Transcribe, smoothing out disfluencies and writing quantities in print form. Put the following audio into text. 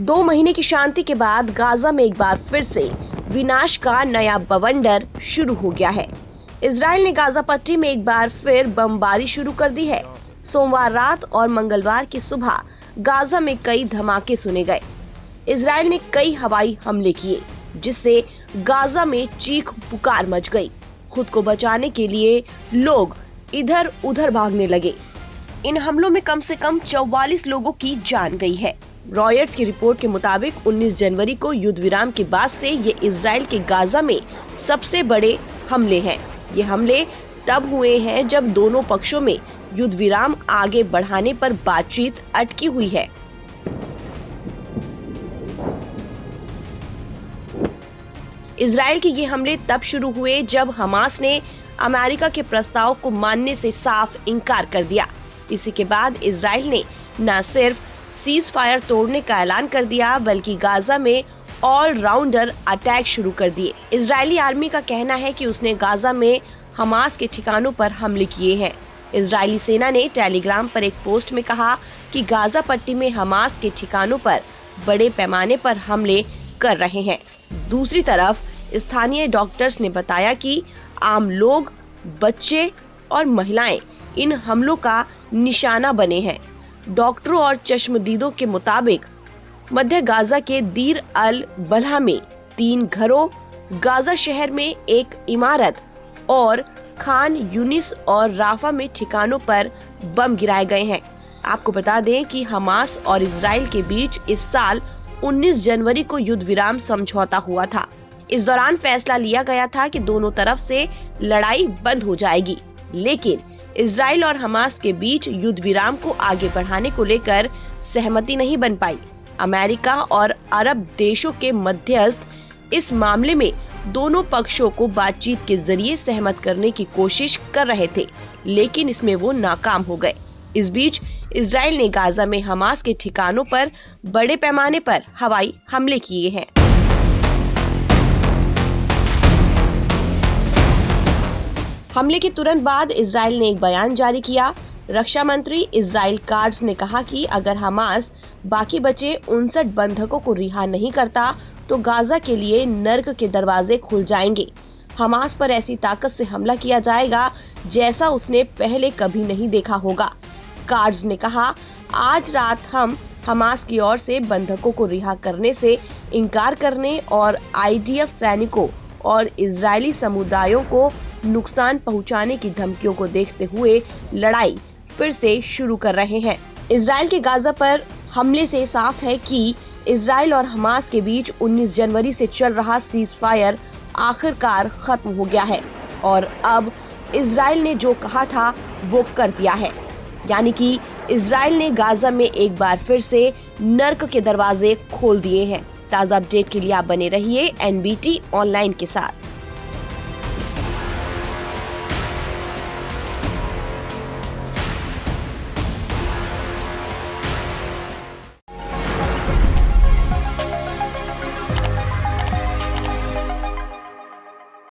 2 महीने की शांति के बाद गाजा में एक बार फिर से विनाश का नया बवंडर शुरू हो गया है। इजराइल ने गाजा पट्टी में एक बार फिर बमबारी शुरू कर दी है। सोमवार रात और मंगलवार की सुबह गाजा में कई धमाके सुने गए। इजराइल ने कई हवाई हमले किए, जिससे गाजा में चीख पुकार मच गई। खुद को बचाने के लिए लोग इधर उधर भागने लगे। इन हमलों में कम से कम 44 लोगों की जान गई है। रॉयटर्स की रिपोर्ट के मुताबिक 19 जनवरी को युद्ध विराम के बाद से ये इजराइल के गाजा में सबसे बड़े हमले हैं। ये हमले तब हुए हैं जब दोनों पक्षों में युद्ध विराम आगे बढ़ाने पर बातचीत अटकी हुई है। इजराइल के ये हमले तब शुरू हुए जब हमास ने अमेरिका के प्रस्ताव को मानने से साफ इनकार कर दिया। इसी के बाद इजराइल ने न सिर्फ सीज फायर तोड़ने का ऐलान कर दिया, बल्कि गाजा में ऑल राउंडर अटैक शुरू कर दिए। इजरायली आर्मी का कहना है कि उसने गाजा में हमास के ठिकानों पर हमले किए हैं। इजरायली सेना ने टेलीग्राम पर एक पोस्ट में कहा कि गाजा पट्टी में हमास के ठिकानों पर बड़े पैमाने पर हमले कर रहे हैं। दूसरी तरफ स्थानीय डॉक्टर्स ने बताया कि आम लोग, बच्चे और महिलाएं इन हमलों का निशाना बने हैं। डॉक्टरों और चश्मदीदों के मुताबिक मध्य गाजा के दीर अल बलहा में 3 घरों, गाजा शहर में एक इमारत और खान यूनिस और राफा में ठिकानों पर बम गिराए गए हैं। आपको बता दें कि हमास और इजराइल के बीच इस साल 19 जनवरी को युद्ध विराम समझौता हुआ था। इस दौरान फैसला लिया गया था कि दोनों तरफ से लड़ाई बंद हो जाएगी, लेकिन इजराइल और हमास के बीच युद्ध विराम को आगे बढ़ाने को लेकर सहमति नहीं बन पाई। अमेरिका और अरब देशों के मध्यस्थ इस मामले में दोनों पक्षों को बातचीत के जरिए सहमत करने की कोशिश कर रहे थे, लेकिन इसमें वो नाकाम हो गए। इस बीच इजराइल ने गाजा में हमास के ठिकानों पर बड़े पैमाने पर हवाई हमले किए हैं। हमले के तुरंत बाद इजराइल ने एक बयान जारी किया। रक्षा मंत्री इजराइल काट्ज ने कहा कि अगर हमास बाकी बचे 59 बंधकों को रिहा नहीं करता तो गाजा के लिए नर्क के दरवाजे खुल जाएंगे। हमास पर ऐसी ताकत से हमला किया जाएगा जैसा उसने पहले कभी नहीं देखा होगा। काट्ज ने कहा, आज रात हम हमास की ओर से बंधकों को रिहा करने से इनकार करने और आईडीएफ सैनिकों और इजरायली समुदायों को नुकसान पहुंचाने की धमकियों को देखते हुए लड़ाई फिर से शुरू कर रहे हैं। इजराइल के गाजा पर हमले से साफ है कि इजराइल और हमास के बीच 19 जनवरी से चल रहा सीज फायर आखिरकार खत्म हो गया है और अब इजराइल ने जो कहा था वो कर दिया है। यानी कि इजराइल ने गाजा में एक बार फिर से नर्क के दरवाजे खोल दिए हैं। ताज़ा अपडेट के लिए आप बने रहिए NBT ऑनलाइन के साथ।